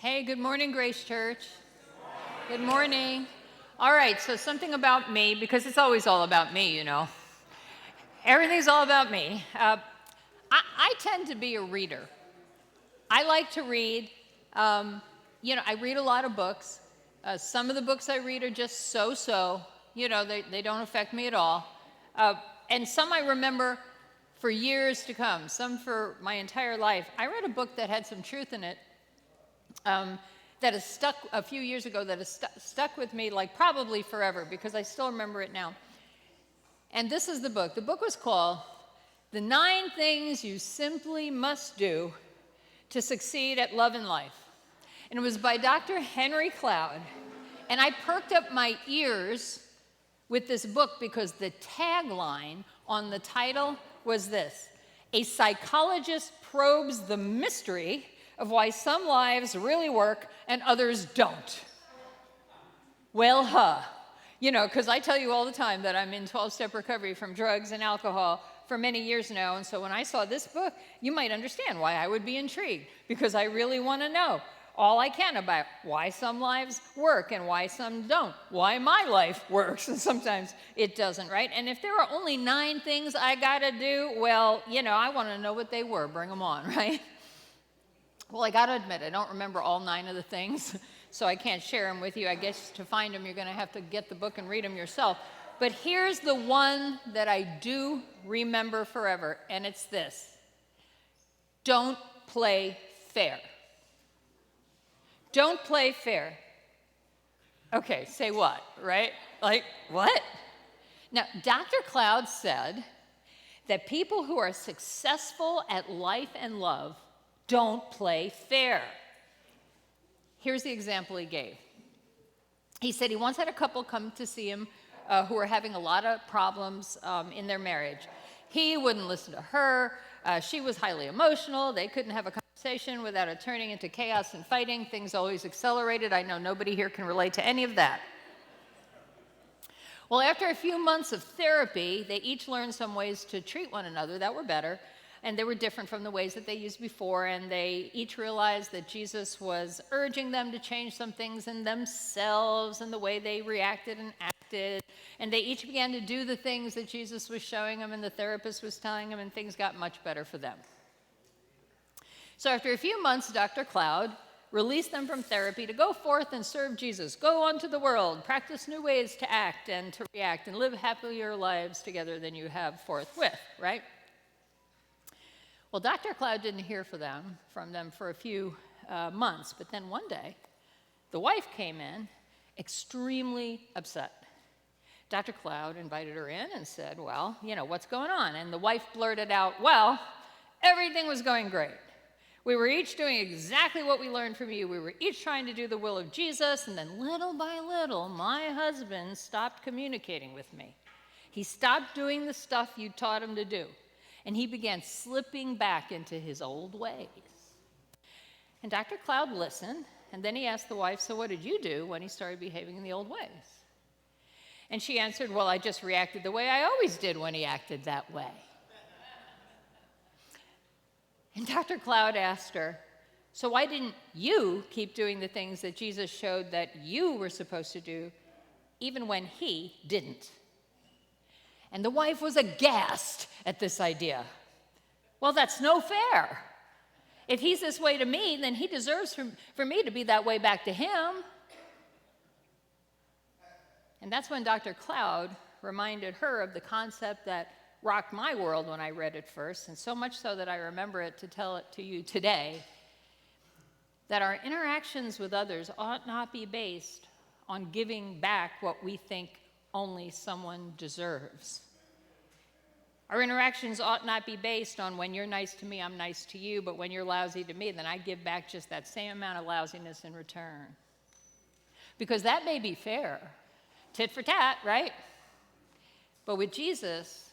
Hey, good morning, Grace Church. Good morning. All right, so something about me, because it's always all about me, you know. Everything's all about me. I tend to be a reader. I like to read. I read a lot of books. Some of the books I read are just so-so. They don't affect me at all. And some I remember for years to come, some for my entire life. I read a book that had some truth in it that has stuck a few years ago, that has stuck with me like probably forever, because I still remember it now. And this is the book. The book was called The 9 Things You Simply Must Do to Succeed at Love and Life. And it was by Dr. Henry Cloud. And I perked up my ears with this book because the tagline on the title was this: a psychologist probes the mystery of why some lives really work and others don't. Well, because I tell you all the time that I'm in 12-step recovery from drugs and alcohol for many years now, and so when I saw this book, you might understand why I would be intrigued, because I really want to know all I can about why some lives work and why some don't, why my life works and sometimes it doesn't, right? And if there are only 9 things I gotta do, well, I want to know what they were. Bring them on, right? Well, I gotta admit, I don't remember all 9 of the things, so I can't share them with you. I guess to find them, you're gonna have to get the book and read them yourself. But here's the one that I do remember forever, and it's this: don't play fair. Don't play fair. Okay, say what, right? Like, what? Now, Dr. Cloud said that people who are successful at life and love don't play fair. Here's the example he gave. He said he once had a couple come to see him who were having a lot of problems in their marriage. He wouldn't listen to her. She was highly emotional. They couldn't have a conversation without it turning into chaos and fighting. Things always accelerated. I know nobody here can relate to any of that. Well, after a few months of therapy, they each learned some ways to treat one another that were better, and they were different from the ways that they used before, and they each realized that Jesus was urging them to change some things in themselves and the way they reacted and acted, and they each began to do the things that Jesus was showing them and the therapist was telling them, and things got much better for them. So after a few months, Dr. Cloud released them from therapy to go forth and serve Jesus, go onto the world, practice new ways to act and to react, and live happier lives together than you have forthwith, right? Well, Dr. Cloud didn't hear from them for a few months, but then one day, the wife came in extremely upset. Dr. Cloud invited her in and said, well, what's going on? And the wife blurted out, well, everything was going great. We were each doing exactly what we learned from you. We were each trying to do the will of Jesus, and then little by little, my husband stopped communicating with me. He stopped doing the stuff you taught him to do, and he began slipping back into his old ways. And Dr. Cloud listened, and then he asked the wife, so what did you do when he started behaving in the old ways? And she answered, well, I just reacted the way I always did when he acted that way. And Dr. Cloud asked her, so why didn't you keep doing the things that Jesus showed that you were supposed to do, even when he didn't? And the wife was aghast at this idea. Well, that's no fair. If he's this way to me, then he deserves for me to be that way back to him. And that's when Dr. Cloud reminded her of the concept that rocked my world when I read it first, and so much so that I remember it to tell it to you today, that our interactions with others ought not be based on giving back what we think only someone deserves. Our interactions ought not be based on when you're nice to me, I'm nice to you, but when you're lousy to me, then I give back just that same amount of lousiness in return. Because that may be fair, tit for tat, right? But with Jesus,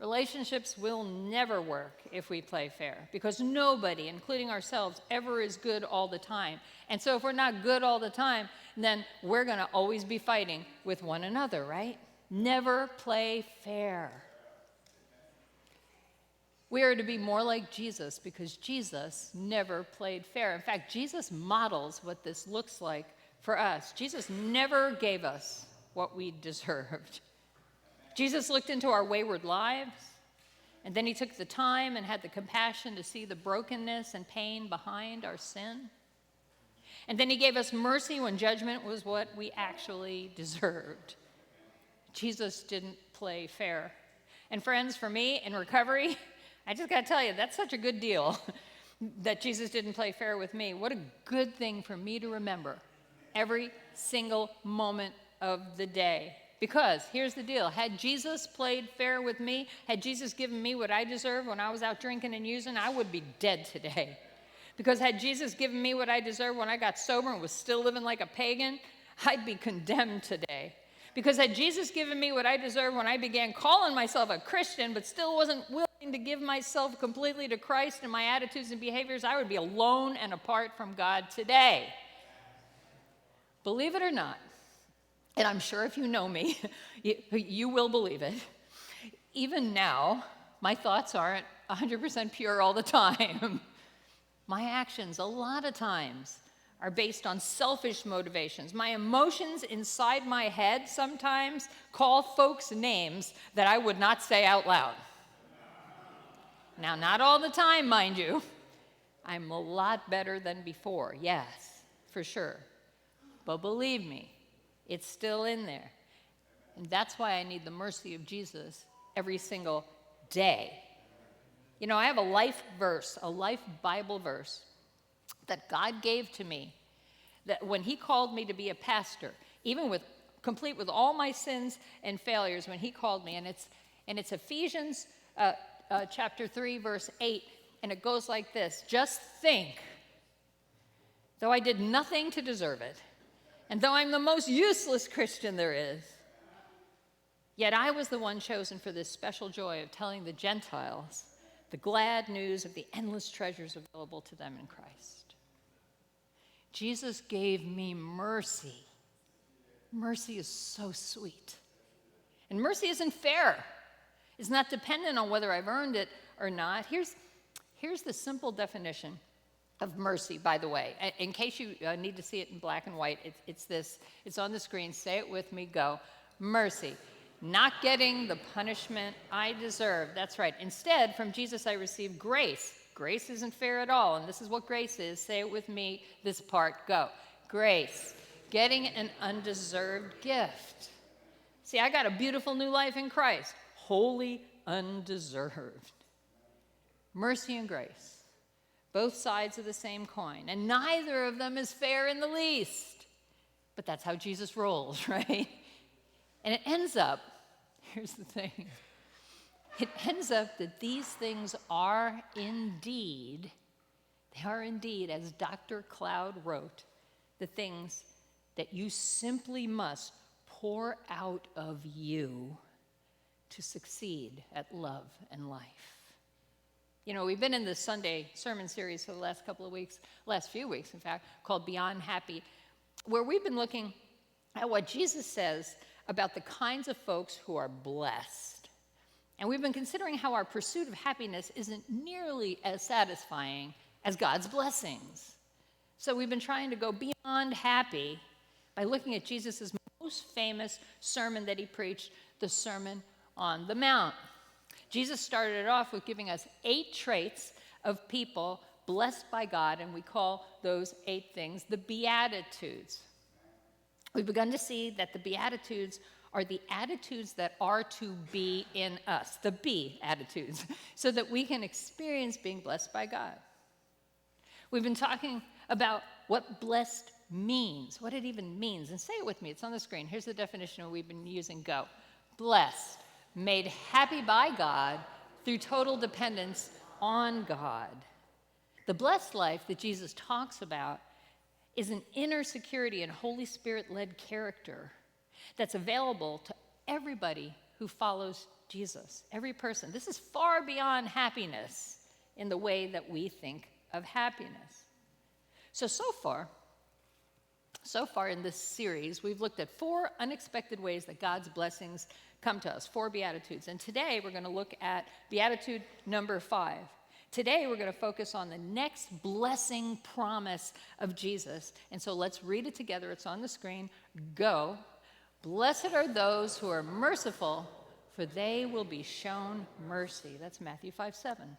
relationships will never work if we play fair, because nobody, including ourselves, ever is good all the time. And so if we're not good all the time, then we're going to always be fighting with one another, right? Never play fair. We are to be more like Jesus because Jesus never played fair. In fact, Jesus models what this looks like for us. Jesus never gave us what we deserved. Jesus looked into our wayward lives, and then he took the time and had the compassion to see the brokenness and pain behind our sin. And then he gave us mercy when judgment was what we actually deserved. Jesus didn't play fair. And friends, for me in recovery, I just got to tell you, that's such a good deal that Jesus didn't play fair with me. What a good thing for me to remember every single moment of the day. Because here's the deal. Had Jesus played fair with me, had Jesus given me what I deserved when I was out drinking and using, I would be dead today. Because had Jesus given me what I deserved when I got sober and was still living like a pagan, I'd be condemned today. Because had Jesus given me what I deserved when I began calling myself a Christian but still wasn't willing to give myself completely to Christ and my attitudes and behaviors, I would be alone and apart from God today. Believe it or not, and I'm sure if you know me, you will believe it, even now, my thoughts aren't 100% pure all the time. My actions, a lot of times, are based on selfish motivations. My emotions inside my head sometimes call folks names that I would not say out loud. Now, not all the time, mind you. I'm a lot better than before, yes, for sure. But believe me, it's still in there. And that's why I need the mercy of Jesus every single day. You know, I have a life verse, a life Bible verse that God gave to me, that when he called me to be a pastor, even with complete with all my sins and failures, when he called me, and it's Ephesians chapter 3, verse 8, and it goes like this: just think, though I did nothing to deserve it, and though I'm the most useless Christian there is, yet I was the one chosen for this special joy of telling the Gentiles the glad news of the endless treasures available to them in Christ. Jesus gave me mercy. Mercy is so sweet. And mercy isn't fair. It's not dependent on whether I've earned it or not. Here's the simple definition of mercy, by the way. In case you need to see it in black and white, it's this. It's on the screen. Say it with me. Go. Mercy. Not getting the punishment I deserve. That's right. Instead, from Jesus, I received grace. Grace isn't fair at all, and this is what grace is. Say it with me, this part. Go. Grace. Getting an undeserved gift. See, I got a beautiful new life in Christ. Wholly undeserved. Mercy and grace. Both sides of the same coin. And neither of them is fair in the least. But that's how Jesus rolls, right? And it ends up, here's the thing, it ends up that these things are indeed, as Dr. Cloud wrote, the things that you simply must pour out of you to succeed at love and life. You know, we've been in this Sunday sermon series for the last few weeks, in fact, called Beyond Happy, where we've been looking at what Jesus says about the kinds of folks who are blessed. And we've been considering how our pursuit of happiness isn't nearly as satisfying as God's blessings. So we've been trying to go beyond happy by looking at Jesus' most famous sermon that he preached, the Sermon on the Mount. Jesus started it off with giving us 8 traits of people blessed by God, and we call those 8 things the Beatitudes. We've begun to see that the Beatitudes are the attitudes that are to be in us, the Beatitudes, so that we can experience being blessed by God. We've been talking about what blessed means, what it even means. And say it with me. It's on the screen. Here's the definition we've been using. Go. Blessed, made happy by God through total dependence on God. The blessed life that Jesus talks about is an inner security and Holy Spirit-led character that's available to everybody who follows Jesus, every person. This is far beyond happiness in the way that we think of happiness. So far in this series, we've looked at 4 unexpected ways that God's blessings come to us, 4 Beatitudes. And today we're going to look at Beatitude number 5. Today we're going to focus on the next blessing promise of Jesus. And so let's read it together. It's on the screen. Go. Blessed are those who are merciful, for they will be shown mercy. That's Matthew 5:7.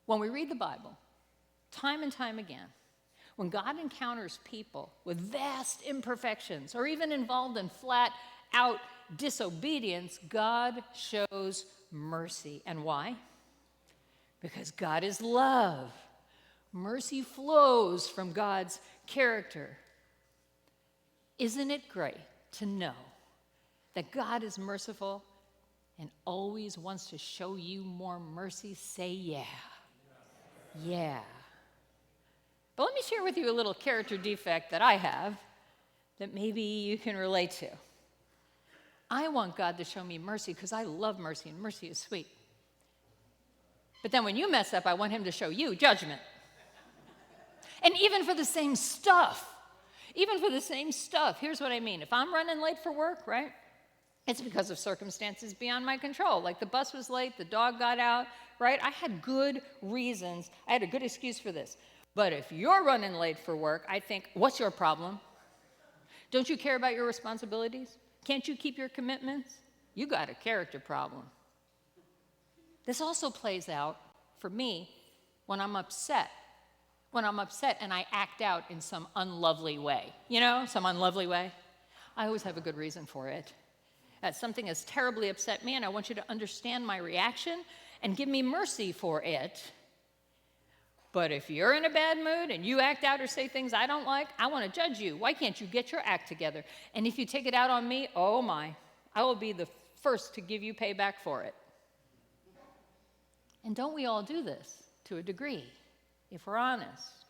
When we read the Bible, time and time again, when God encounters people with vast imperfections or even involved in flat-out disobedience, God shows mercy. And why? Because God is love. Mercy flows from God's character. Isn't it great to know that God is merciful and always wants to show you more mercy? Say yeah. Yeah. But let me share with you a little character defect that I have that maybe you can relate to. I want God to show me mercy because I love mercy, and mercy is sweet. But then when you mess up, I want him to show you judgment. And even for the same stuff, here's what I mean. If I'm running late for work, right, it's because of circumstances beyond my control. Like the bus was late, the dog got out, right? I had good reasons. I had a good excuse for this. But if you're running late for work, I think, what's your problem? Don't you care about your responsibilities? Can't you keep your commitments? You got a character problem. This also plays out for me when I'm upset. When I'm upset and I act out in some unlovely way. You know, some unlovely way. I always have a good reason for it. That something has terribly upset me, and I want you to understand my reaction and give me mercy for it. But if you're in a bad mood and you act out or say things I don't like, I want to judge you. Why can't you get your act together? And if you take it out on me, oh my, I will be the first to give you payback for it. And don't we all do this to a degree, if we're honest?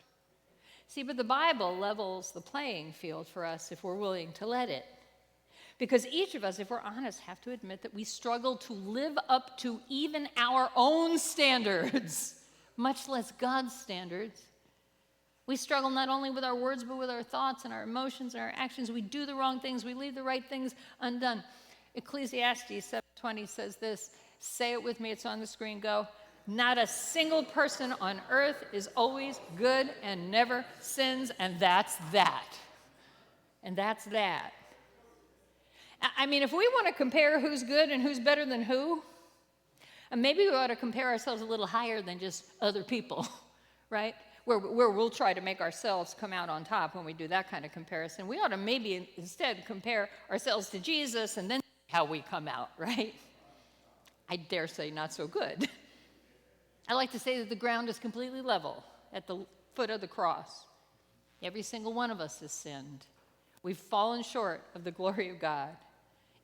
See, but the Bible levels the playing field for us if we're willing to let it. Because each of us, if we're honest, have to admit that we struggle to live up to even our own standards, much less God's standards. We struggle not only with our words, but with our thoughts and our emotions and our actions. We do the wrong things. We leave the right things undone. Ecclesiastes 7:20 says this. Say it with me. It's on the screen. Go. Not a single person on earth is always good and never sins, and that's that. And that's that. I mean, if we want to compare who's good and who's better than who, maybe we ought to compare ourselves a little higher than just other people, right? Where we'll try to make ourselves come out on top when we do that kind of comparison. We ought to maybe instead compare ourselves to Jesus and then how we come out, right? I dare say not so good. I like to say that the ground is completely level at the foot of the cross. Every single one of us has sinned. We've fallen short of the glory of God.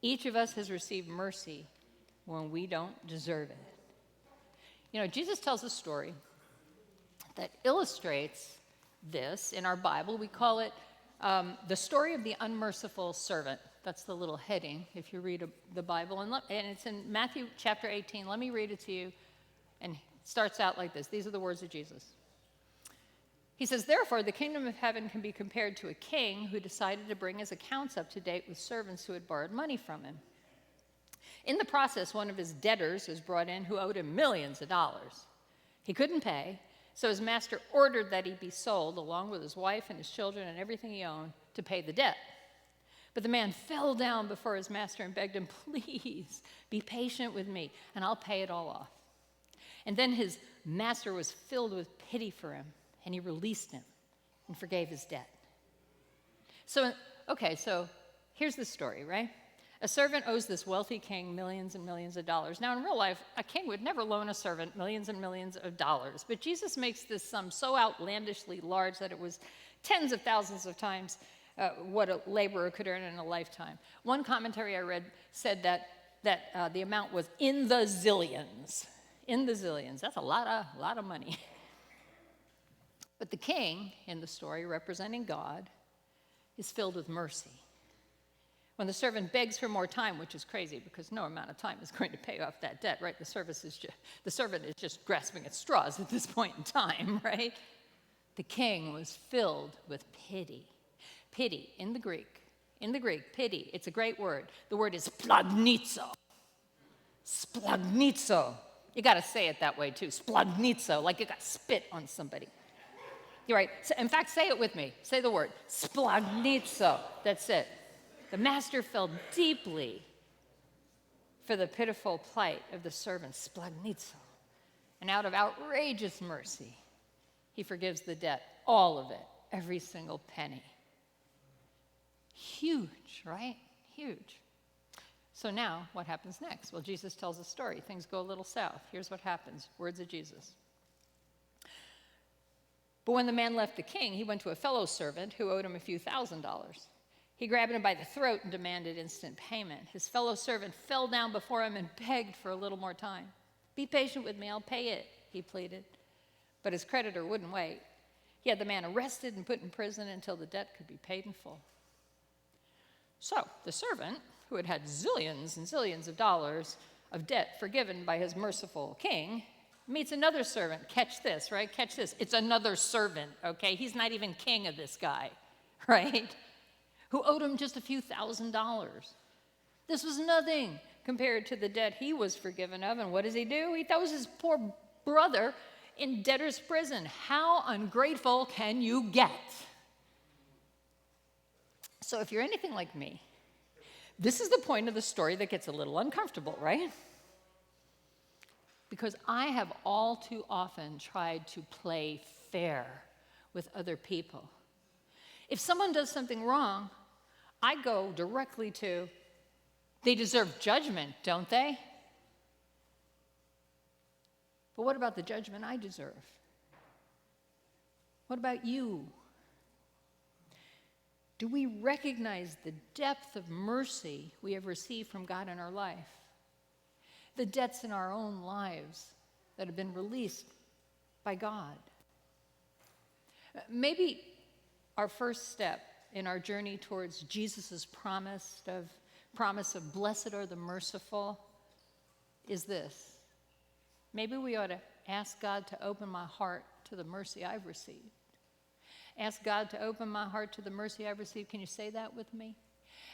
Each of us has received mercy when we don't deserve it. You know, Jesus tells a story that illustrates this in our Bible. We call it the story of the unmerciful servant. That's the little heading if you read the Bible. And it's in Matthew chapter 18. Let me read it to you. And it starts out like this. These are the words of Jesus. He says, therefore, the kingdom of heaven can be compared to a king who decided to bring his accounts up to date with servants who had borrowed money from him. In the process, one of his debtors was brought in who owed him millions of dollars. He couldn't pay, so his master ordered that he be sold along with his wife and his children and everything he owned to pay the debt. But the man fell down before his master and begged him, please be patient with me and I'll pay it all off. And then his master was filled with pity for him, and he released him and forgave his debt. So here's the story, right? A servant owes this wealthy king millions and millions of dollars. Now, in real life, a king would never loan a servant millions and millions of dollars, but Jesus makes this sum so outlandishly large that it was tens of thousands of times what a laborer could earn in a lifetime. One commentary I read said that the amount was in the zillions. In the zillions. That's a lot of money. But the king in the story, representing God, is filled with mercy. When the servant begs for more time, which is crazy because no amount of time is going to pay off that debt, right? The servant is just grasping at straws at this point in time, right? The king was filled with pity. Pity in the Greek In the Greek, pity, it's a great word. The word is splagnizo. Splagnizo. You got to say it that way too. Splagnizo, like you got spit on somebody. You're right. So, in fact, say it with me. Say the word. Splagnizo. That's it. The master felt deeply for the pitiful plight of the servant. Splagnizo. And out of outrageous mercy, he forgives the debt. All of it. Every single penny. Huge, right? Huge. So now, what happens next? Well, Jesus tells a story. Things go a little south. Here's what happens. Words of Jesus. But when the man left the king, he went to a fellow servant who owed him a few $1,000s. He grabbed him by the throat and demanded instant payment. His fellow servant fell down before him and begged for a little more time. Be patient with me, I'll pay it, he pleaded. But his creditor wouldn't wait. He had the man arrested and put in prison until the debt could be paid in full. So the servant, who had had zillions and zillions of dollars of debt forgiven by his merciful king, meets another servant. Catch this, right? Catch this. It's another servant, okay? He's not even king of this guy, right? Who owed him just a few $1,000s. This was nothing compared to the debt he was forgiven of. And what does he do? He throws his poor brother in debtor's prison. How ungrateful can you get? So if you're anything like me, this is the point of the story that gets a little uncomfortable, right? Because I have all too often tried to play fair with other people. If someone does something wrong, I go directly to, they deserve judgment, don't they? But what about the judgment I deserve? What about you? Do we recognize the depth of mercy we have received from God in our life? The debts in our own lives that have been released by God? Maybe our first step in our journey towards Jesus' promise of blessed are the merciful is this. Maybe we ought to ask God to open my heart to the mercy I've received. Ask God to open my heart to the mercy I've received. Can you say that with me?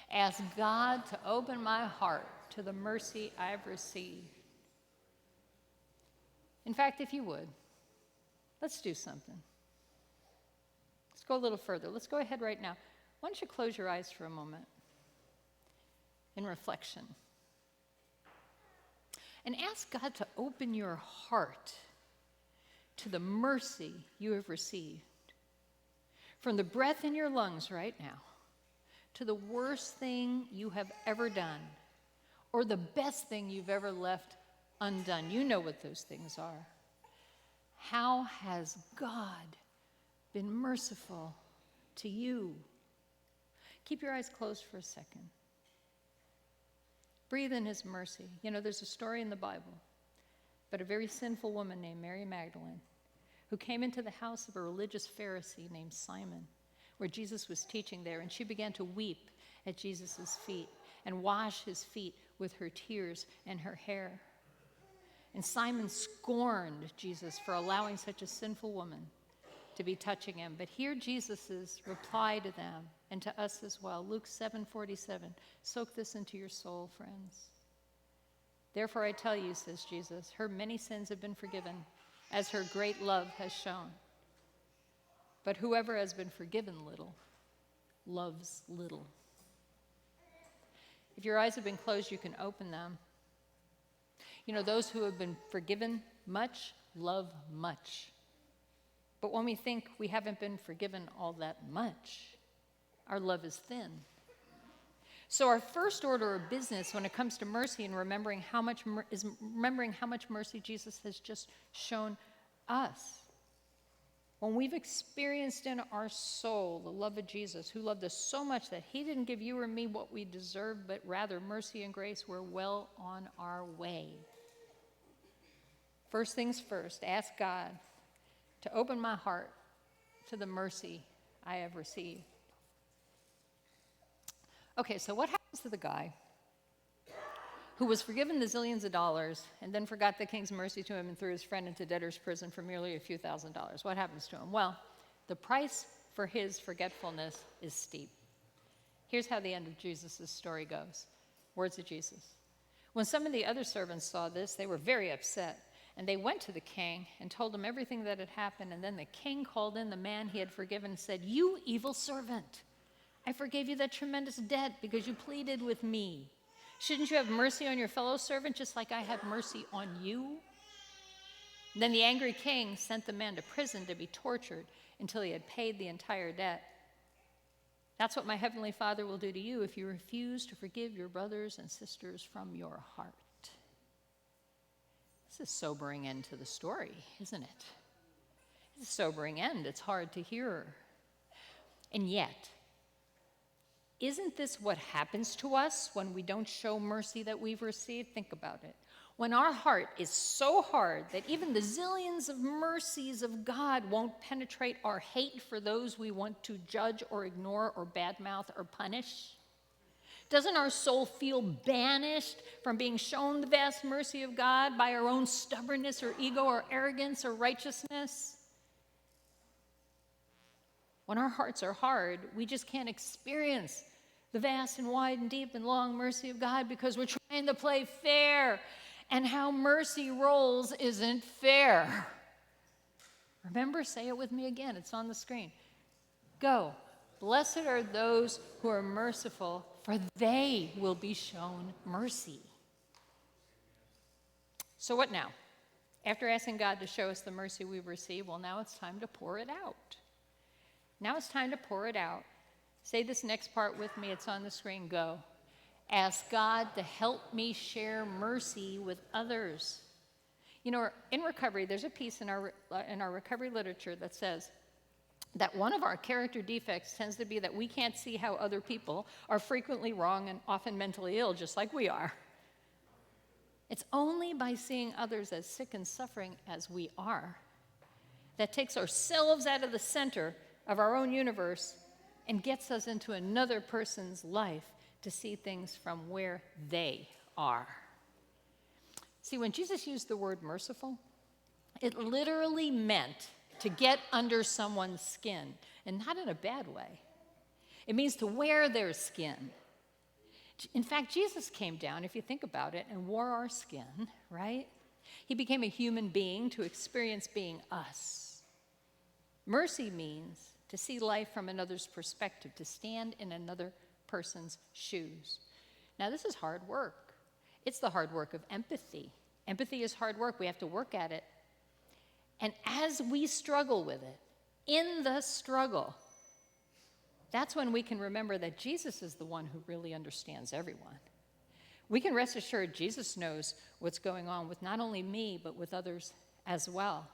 Ask God to open my heart to the mercy I've received. In fact, if you would, let's do something. Let's go a little further. Let's go ahead right now. Why don't you close your eyes for a moment in reflection and ask God to open your heart to the mercy you have received. From the breath in your lungs right now to the worst thing you have ever done or the best thing you've ever left undone. You know what those things are. How has God been merciful to you? Keep your eyes closed for a second. Breathe in his mercy. You know, there's a story in the Bible about a very sinful woman named Mary Magdalene who came into the house of a religious Pharisee named Simon, where Jesus was teaching there, and she began to weep at Jesus' feet and wash his feet with her tears and her hair. And Simon scorned Jesus for allowing such a sinful woman to be touching him. But hear Jesus' reply to them and to us as well. Luke 7:47. Soak this into your soul, friends. Therefore I tell you, says Jesus, her many sins have been forgiven, as her great love has shown. But whoever has been forgiven little, loves little. If your eyes have been closed, you can open them. You know, those who have been forgiven much, love much. But when we think we haven't been forgiven all that much, our love is thin. So our first order of business when it comes to mercy and remembering how much mercy Jesus has just shown us. When we've experienced in our soul the love of Jesus, who loved us so much that he didn't give you or me what we deserve, but rather mercy and grace, we're well on our way. First things first, ask God to open my heart to the mercy I have received. Okay, so what happens to the guy who was forgiven the zillions of dollars and then forgot the king's mercy to him and threw his friend into debtor's prison for merely a few $1,000s? What happens to him? Well, the price for his forgetfulness is steep. Here's how the end of Jesus' story goes. Words of Jesus. When some of the other servants saw this, they were very upset. And they went to the king and told him everything that had happened. And then the king called in the man he had forgiven and said, "You evil servant, I forgave you that tremendous debt because you pleaded with me. Shouldn't you have mercy on your fellow servant just like I have mercy on you?" Then the angry king sent the man to prison to be tortured until he had paid the entire debt. That's what my heavenly Father will do to you if you refuse to forgive your brothers and sisters from your heart. It's a sobering end to the story, isn't it? It's a sobering end. It's hard to hear. And yet, isn't this what happens to us when we don't show mercy that we've received? Think about it. When our heart is so hard that even the zillions of mercies of God won't penetrate our hate for those we want to judge or ignore or badmouth or punish, doesn't our soul feel banished from being shown the vast mercy of God by our own stubbornness or ego or arrogance or righteousness? When our hearts are hard, we just can't experience the vast and wide and deep and long mercy of God because we're trying to play fair. And how mercy rolls isn't fair. Remember, say it with me again. It's on the screen. Go. Blessed are those who are merciful, for they will be shown mercy. So what now? After asking God to show us the mercy we've received, well, now it's time to pour it out. Now it's time to pour it out. Say this next part with me. It's on the screen. Go. Ask God to help me share mercy with others. You know, in recovery, there's a piece in our recovery literature that says that one of our character defects tends to be that we can't see how other people are frequently wrong and often mentally ill, just like we are. It's only by seeing others as sick and suffering as we are that takes ourselves out of the center of our own universe and gets us into another person's life to see things from where they are. See, when Jesus used the word merciful, it literally meant to get under someone's skin, and not in a bad way. It means to wear their skin. In fact, Jesus came down, if you think about it, and wore our skin, right? He became a human being to experience being us. Mercy means to see life from another's perspective, to stand in another person's shoes. Now, this is hard work. It's the hard work of empathy. Empathy is hard work. We have to work at it. And as we struggle with it, in the struggle, that's when we can remember that Jesus is the one who really understands everyone. We can rest assured Jesus knows what's going on with not only me, but with others as well,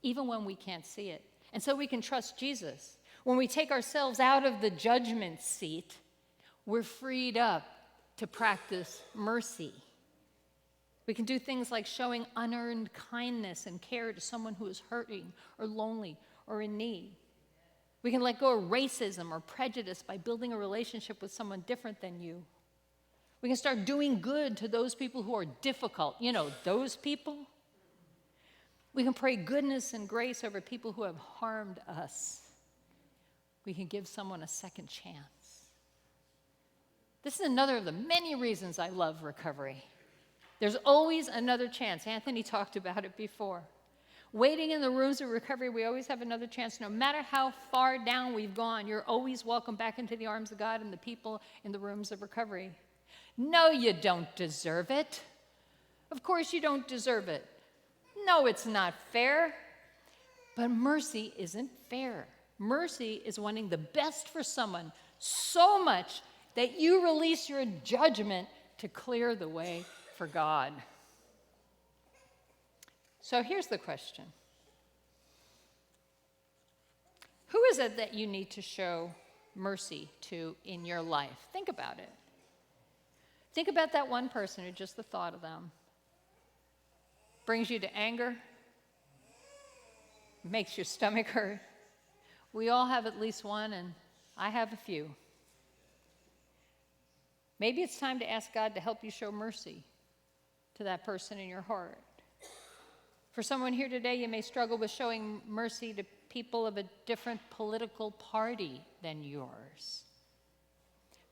even when we can't see it. And so we can trust Jesus. When we take ourselves out of the judgment seat, we're freed up to practice mercy. We can do things like showing unearned kindness and care to someone who is hurting or lonely or in need. We can let go of racism or prejudice by building a relationship with someone different than you. We can start doing good to those people who are difficult. You know, those people. We can pray goodness and grace over people who have harmed us. We can give someone a second chance. This is another of the many reasons I love recovery. There's always another chance. Anthony talked about it before. Waiting in the rooms of recovery, we always have another chance. No matter how far down we've gone, you're always welcome back into the arms of God and the people in the rooms of recovery. No, you don't deserve it. Of course you don't deserve it. No, it's not fair. But mercy isn't fair. Mercy is wanting the best for someone so much that you release your judgment to clear the way for God. So here's the question. Who is it that you need to show mercy to in your life? Think about it. Think about that one person who just the thought of them brings you to anger, makes your stomach hurt. We all have at least one, and I have a few. Maybe it's time to ask God to help you show mercy to that person in your heart. For someone here today, you may struggle with showing mercy to people of a different political party than yours.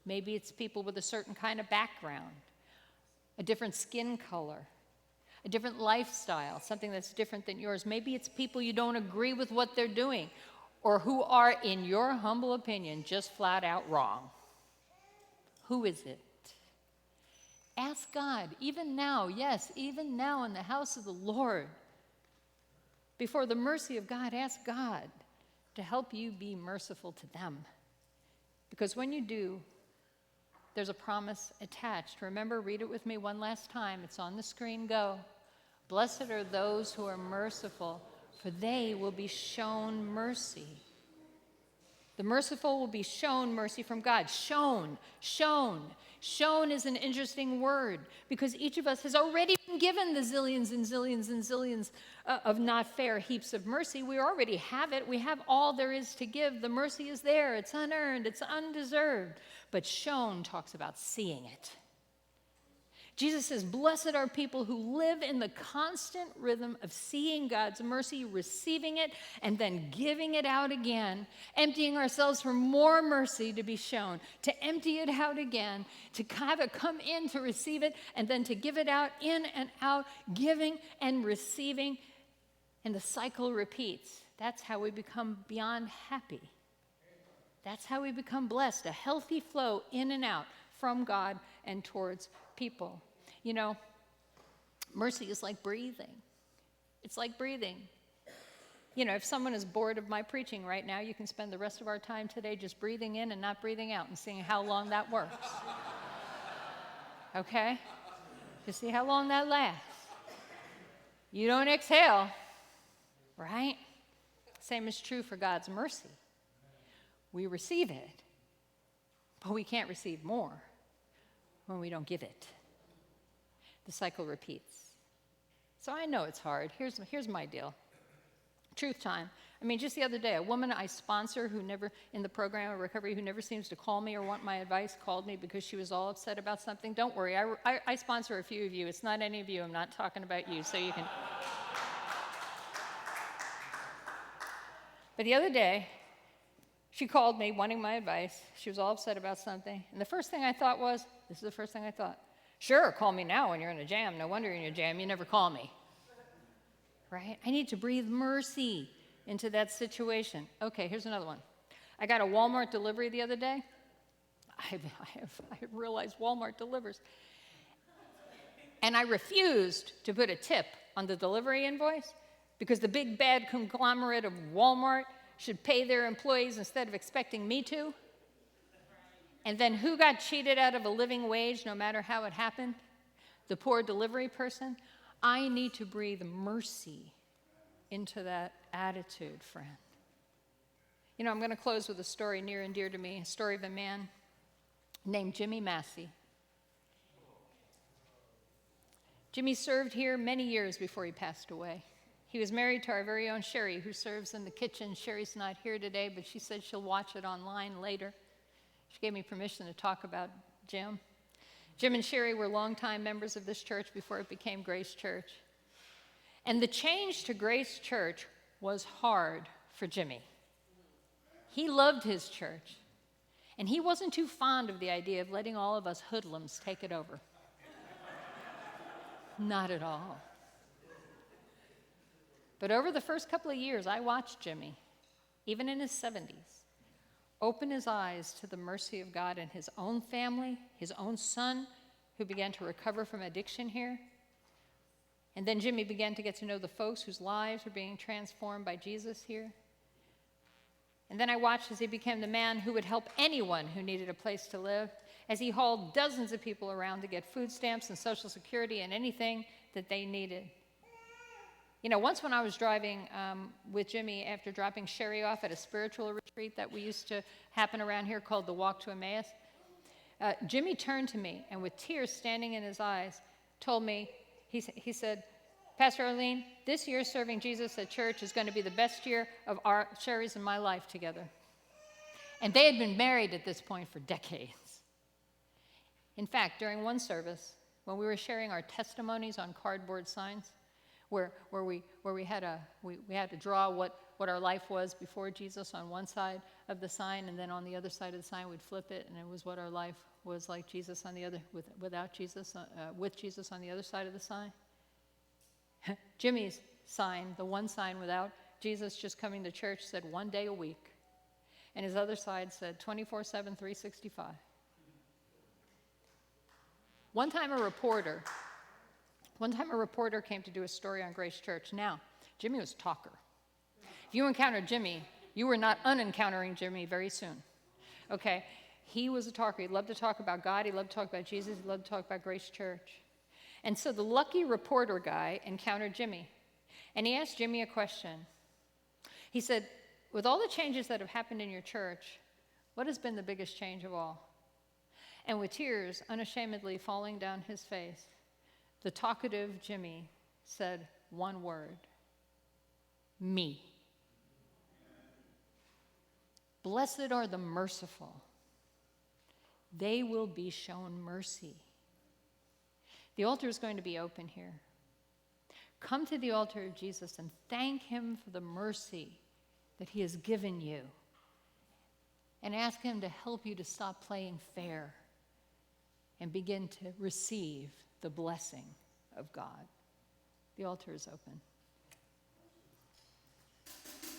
Maybe it's people with a certain kind of background, a different skin color, a different lifestyle, something that's different than yours. Maybe it's people you don't agree with what they're doing, or who are, in your humble opinion, just flat out wrong. Who is it? Ask God, even now, yes, even now in the house of the Lord, before the mercy of God, ask God to help you be merciful to them. Because when you do, there's a promise attached. Remember, read it with me one last time. It's on the screen. Go. Blessed are those who are merciful, for they will be shown mercy. The merciful will be shown mercy from God. Shown. Shown is an interesting word because each of us has already been given the zillions and zillions and zillions of not fair heaps of mercy. We already have it. We have all there is to give. The mercy is there. It's unearned. It's undeserved. But shown talks about seeing it. Jesus says, blessed are people who live in the constant rhythm of seeing God's mercy, receiving it, and then giving it out again, emptying ourselves for more mercy to be shown, to empty it out again, to have it come in to receive it, and then to give it out, in and out, giving and receiving. And the cycle repeats. That's how we become beyond happy. That's how we become blessed, a healthy flow in and out from God and towards people. You know, mercy is like breathing. It's like breathing. You know, if someone is bored of my preaching right now, you can spend the rest of our time today just breathing in and not breathing out and seeing how long that works. Okay? To see how long that lasts. You don't exhale, right? Same is true for God's mercy. We receive it, but we can't receive more when we don't give it. The cycle repeats. So I know it's hard. Here's my deal. Truth time. I mean, just the other day, a woman I sponsor who never, in the program of recovery, who never seems to call me or want my advice, called me because she was all upset about something. Don't worry, I sponsor a few of you. It's not any of you. I'm not talking about you, so you can. But the other day, she called me wanting my advice. She was all upset about something. And the first thing I thought was, this is the first thing I thought, sure, call me now when you're in a jam. No wonder you're in a jam. You never call me. Right? I need to breathe mercy into that situation. Okay, here's another one. I got a Walmart delivery the other day. I realized Walmart delivers. And I refused to put a tip on the delivery invoice because the big bad conglomerate of Walmart should pay their employees instead of expecting me to. And then who got cheated out of a living wage no matter how it happened? The poor delivery person. I need to breathe mercy into that attitude, friend. You know, I'm going to close with a story near and dear to me, a story of a man named Jimmy Massey. Jimmy served here many years before he passed away. He was married to our very own Sherry, who serves in the kitchen. Sherry's not here today, but she said she'll watch it online later. She gave me permission to talk about Jim. Jim and Sherry were longtime members of this church before it became Grace Church. And the change to Grace Church was hard for Jimmy. He loved his church, and he wasn't too fond of the idea of letting all of us hoodlums take it over. Not at all. But over the first couple of years, I watched Jimmy, even in his 70s, open his eyes to the mercy of God in his own family, his own son, who began to recover from addiction here. And then Jimmy began to get to know the folks whose lives were being transformed by Jesus here. And then I watched as he became the man who would help anyone who needed a place to live, as he hauled dozens of people around to get food stamps and Social Security and anything that they needed. You know, once when I was driving with Jimmy after dropping Sherry off at a spiritual retreat that we used to happen around here called the Walk to Emmaus, Jimmy turned to me and with tears standing in his eyes told me, he said, Pastor Arlene, this year serving Jesus at church is going to be the best year of our Sherry's and my life together. And they had been married at this point for decades. In fact, during one service, when we were sharing our testimonies on cardboard signs, where we had to draw what our life was before Jesus on one side of the sign, and then on the other side of the sign we'd flip it, and it was what our life was like Jesus on the other, without Jesus, with Jesus on the other side of the sign. Jimmy's sign, the one sign without Jesus just coming to church, said 1 day a week, and his other side said 24/7, 365. One time a reporter came to do a story on Grace Church. Now, Jimmy was a talker. If you encountered Jimmy, you were not unencountering Jimmy very soon. Okay? He was a talker. He loved to talk about God. He loved to talk about Jesus. He loved to talk about Grace Church. And so the lucky reporter guy encountered Jimmy. And he asked Jimmy a question. He said, with all the changes that have happened in your church, what has been the biggest change of all? And with tears unashamedly falling down his face, the talkative Jimmy said one word: me. Blessed are the merciful. They will be shown mercy. The altar is going to be open here. Come to the altar of Jesus and thank him for the mercy that he has given you. And ask him to help you to stop playing fair and begin to receive the blessing of God. The altar is open.